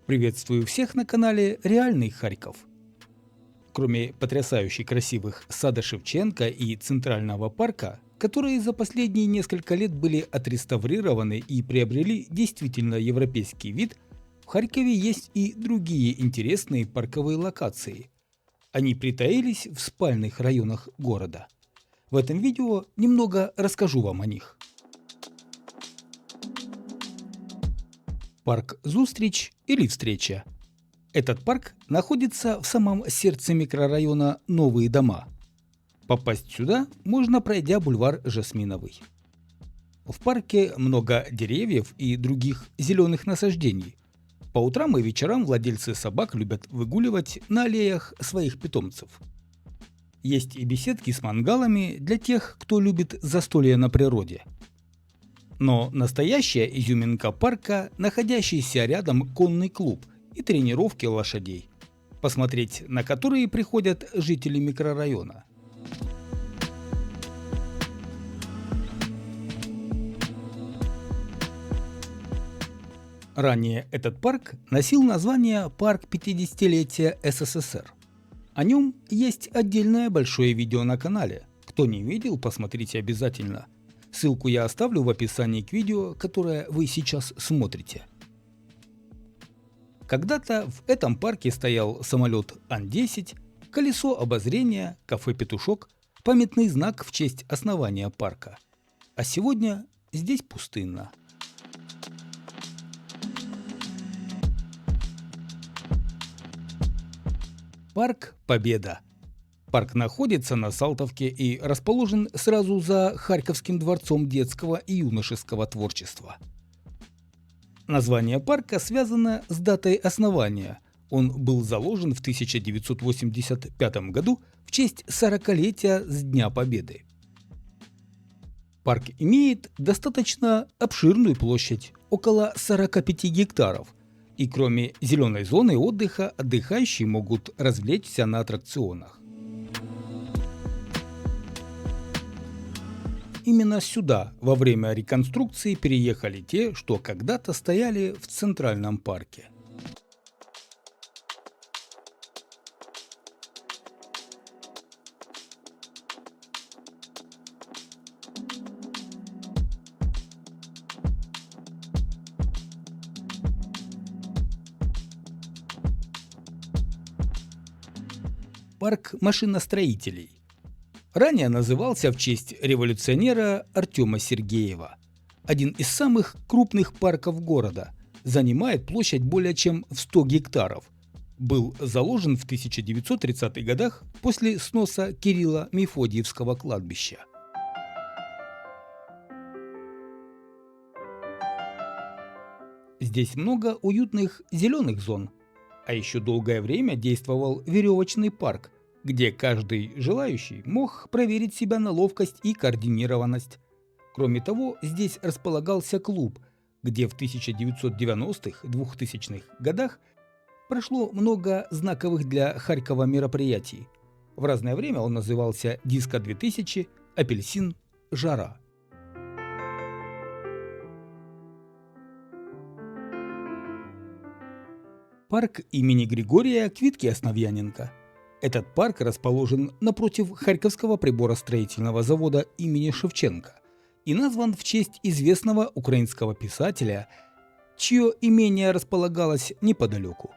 Приветствую всех на канале Реальный Харьков. Кроме потрясающе красивых сада Шевченко и Центрального парка, которые за последние несколько лет были отреставрированы и приобрели действительно европейский вид, в Харькове есть и другие интересные парковые локации. Они притаились в спальных районах города. В этом видео немного расскажу вам о них. Парк «Зустріч» или «Встреча». Этот парк находится в самом сердце микрорайона Новые дома. Попасть сюда можно, пройдя бульвар Жасминовый. В парке много деревьев и других зеленых насаждений. По утрам и вечерам владельцы собак любят выгуливать на аллеях своих питомцев. Есть и беседки с мангалами для тех, кто любит застолье на природе. Но настоящая изюминка парка – находящийся рядом конный клуб и тренировки лошадей, посмотреть на которые приходят жители микрорайона. Ранее этот парк носил название «Парк 50-летия СССР». О нем есть отдельное большое видео на канале. Кто не видел, посмотрите обязательно. Ссылку я оставлю в описании к видео, которое вы сейчас смотрите. Когда-то в этом парке стоял самолет Ан-10, колесо обозрения, кафе «Петушок», памятный знак в честь основания парка. А сегодня здесь пустынно. Парк Победа. Парк находится на Салтовке и расположен сразу за Харьковским дворцом детского и юношеского творчества. Название парка связано с датой основания. Он был заложен в 1985 году в честь 40-летия с Дня Победы. Парк имеет достаточно обширную площадь, около 45 гектаров, и кроме зеленой зоны отдыха отдыхающие могут развлечься на аттракционах. Именно сюда во время реконструкции переехали те, что когда-то стояли в Центральном парке. Парк машиностроителей. Ранее назывался в честь революционера Артема Сергеева. Один из самых крупных парков города, занимает площадь более чем в 100 гектаров. Был заложен в 1930-х годах после сноса Кирилло-Мефодиевского кладбища. Здесь много уютных зеленых зон, а еще долгое время действовал веревочный парк, где каждый желающий мог проверить себя на ловкость и координированность. Кроме того, здесь располагался клуб, где в 1990-2000-х годах прошло много знаковых для Харькова мероприятий. В разное время он назывался «Диско-2000», «Апельсин», «Жара». Парк имени Григория Квитки-Основьяненко. Этот парк расположен напротив Харьковского приборостроительного завода имени Шевченко и назван в честь известного украинского писателя, чье имение располагалось неподалеку.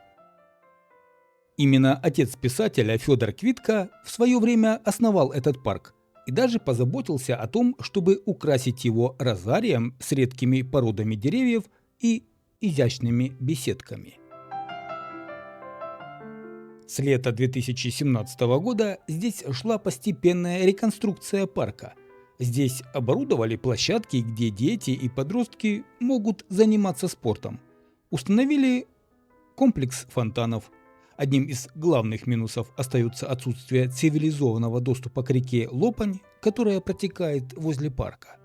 Именно отец писателя Федор Квитка в свое время основал этот парк и даже позаботился о том, чтобы украсить его розарием с редкими породами деревьев и изящными беседками. С лета 2017 года здесь шла постепенная реконструкция парка. Здесь оборудовали площадки, где дети и подростки могут заниматься спортом. Установили комплекс фонтанов. Одним из главных минусов остается отсутствие цивилизованного доступа к реке Лопань, которая протекает возле парка.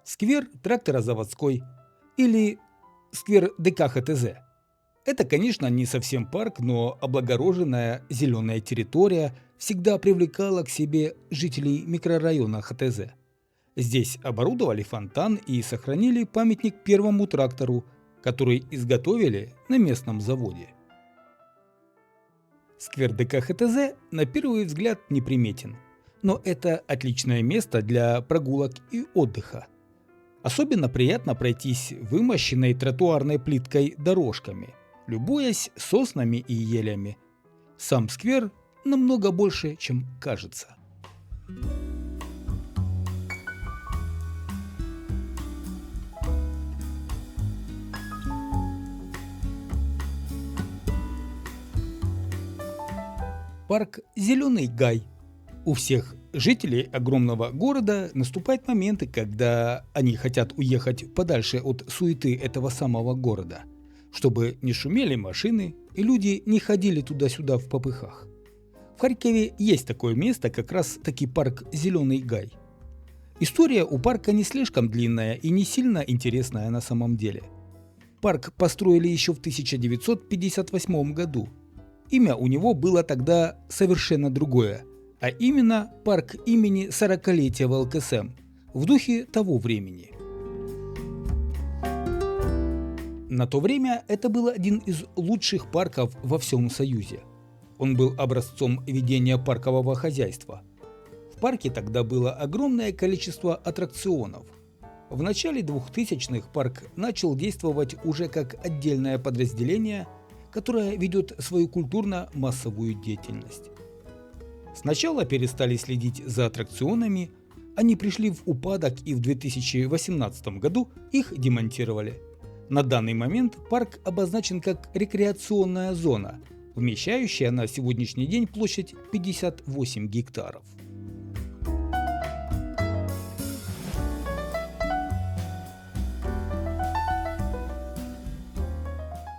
сквер тракторозаводской или сквер ДК ХТЗ. Это, конечно, не совсем парк, но облагороженная зеленая территория всегда привлекала к себе жителей микрорайона ХТЗ. Здесь оборудовали фонтан и сохранили памятник первому трактору, который изготовили на местном заводе. Сквер ДК ХТЗ на первый взгляд неприметен, но это отличное место для прогулок и отдыха. Особенно приятно пройтись вымощенной тротуарной плиткой дорожками, любуясь соснами и елями. Сам сквер намного больше, чем кажется. Парк «Зеленый Гай». У всех жителей огромного города наступают моменты, когда они хотят уехать подальше от суеты этого самого города, чтобы не шумели машины и люди не ходили туда-сюда в попыхах. В Харькове есть такое место, как раз таки парк «Зеленый Гай». История у парка не слишком длинная и не сильно интересная на самом деле. Парк построили еще в 1958 году. Имя у него было тогда совершенно другое, а именно парк имени 40-летия ВЛКСМ, в духе того времени. На то время это был один из лучших парков во всем Союзе. Он был образцом ведения паркового хозяйства. В парке тогда было огромное количество аттракционов. В начале 2000-х парк начал действовать уже как отдельное подразделение, которое ведет свою культурно-массовую деятельность. Сначала перестали следить за аттракционами, они пришли в упадок и в 2018 году их демонтировали. На данный момент парк обозначен как рекреационная зона, вмещающая на сегодняшний день площадь 58 гектаров.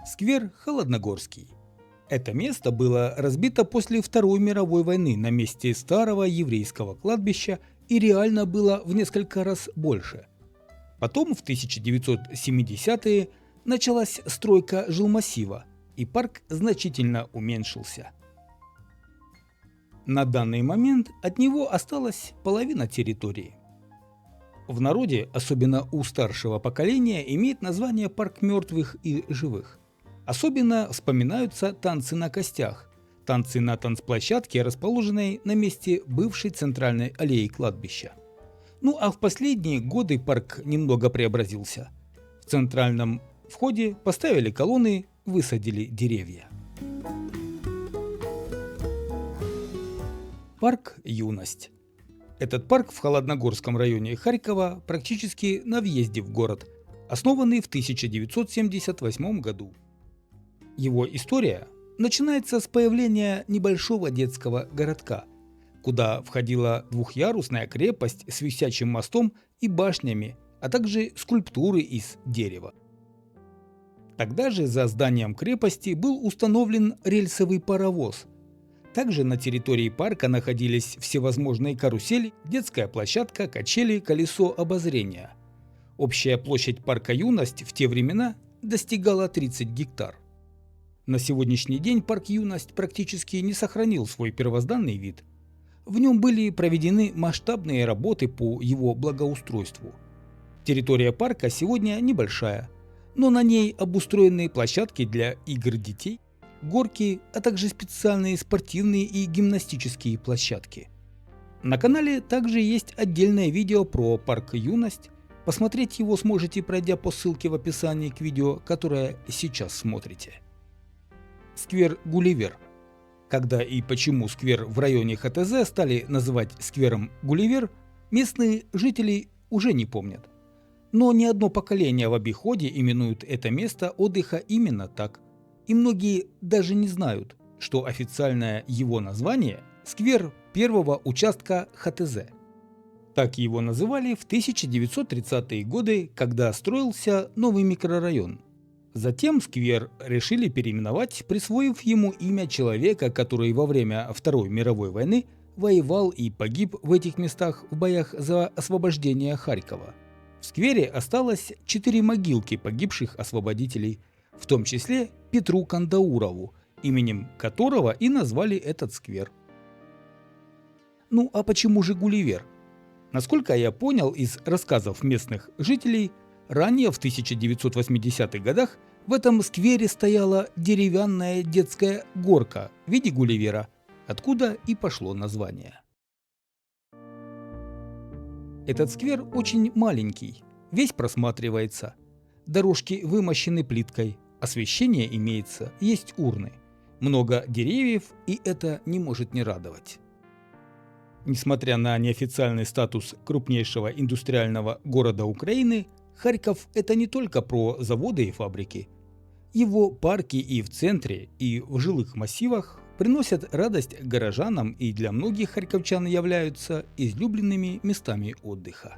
Сквер Холодногорский. Это место было разбито после Второй мировой войны на месте старого еврейского кладбища и реально было в несколько раз больше. Потом в 1970-е началась стройка жилмассива, и парк значительно уменьшился. На данный момент от него осталась половина территории. В народе, особенно у старшего поколения, имеет название «Парк мертвых и живых». Особенно вспоминаются танцы на костях, танцы на танцплощадке, расположенной на месте бывшей центральной аллеи кладбища. Ну а в последние годы парк немного преобразился. В центральном входе поставили колонны, высадили деревья. Парк «Юность». Этот парк в Холодногорском районе Харькова практически на въезде в город, основанный в 1978 году. Его история начинается с появления небольшого детского городка, куда входила двухъярусная крепость с висячим мостом и башнями, а также скульптуры из дерева. Тогда же за зданием крепости был установлен рельсовый паровоз. Также на территории парка находились всевозможные карусели, детская площадка, качели, колесо обозрения. Общая площадь парка «Юность» в те времена достигала 30 гектар. На сегодняшний день парк «Юность» практически не сохранил свой первозданный вид. В нем были проведены масштабные работы по его благоустройству. Территория парка сегодня небольшая, но на ней обустроены площадки для игр детей, горки, а также специальные спортивные и гимнастические площадки. На канале также есть отдельное видео про парк «Юность». Посмотреть его сможете, пройдя по ссылке в описании к видео, которое сейчас смотрите. Сквер Гулливер. Когда и почему сквер в районе ХТЗ стали называть сквером Гулливер, местные жители уже не помнят. Но не одно поколение в обиходе именуют это место отдыха именно так. И многие даже не знают, что официальное его название – сквер первого участка ХТЗ. Так его называли в 1930-е годы, когда строился новый микрорайон. Затем сквер решили переименовать, присвоив ему имя человека, который во время Второй мировой войны воевал и погиб в этих местах в боях за освобождение Харькова. В В сквере осталось 4 могилки погибших освободителей, в том числе Петру Кандаурову, именем которого и назвали этот сквер. Ну а почему же Гулливер? Насколько я понял из рассказов местных жителей, ранее в 1980-х годах в этом сквере стояла деревянная детская горка в виде Гулливера, откуда и пошло название. Этот сквер очень маленький, весь просматривается. Дорожки вымощены плиткой, освещение имеется, есть урны. Много деревьев, и это не может не радовать. Несмотря на неофициальный статус крупнейшего индустриального города Украины, Харьков – это не только про заводы и фабрики. Его парки и в центре, и в жилых массивах приносят радость горожанам и для многих харьковчан являются излюбленными местами отдыха.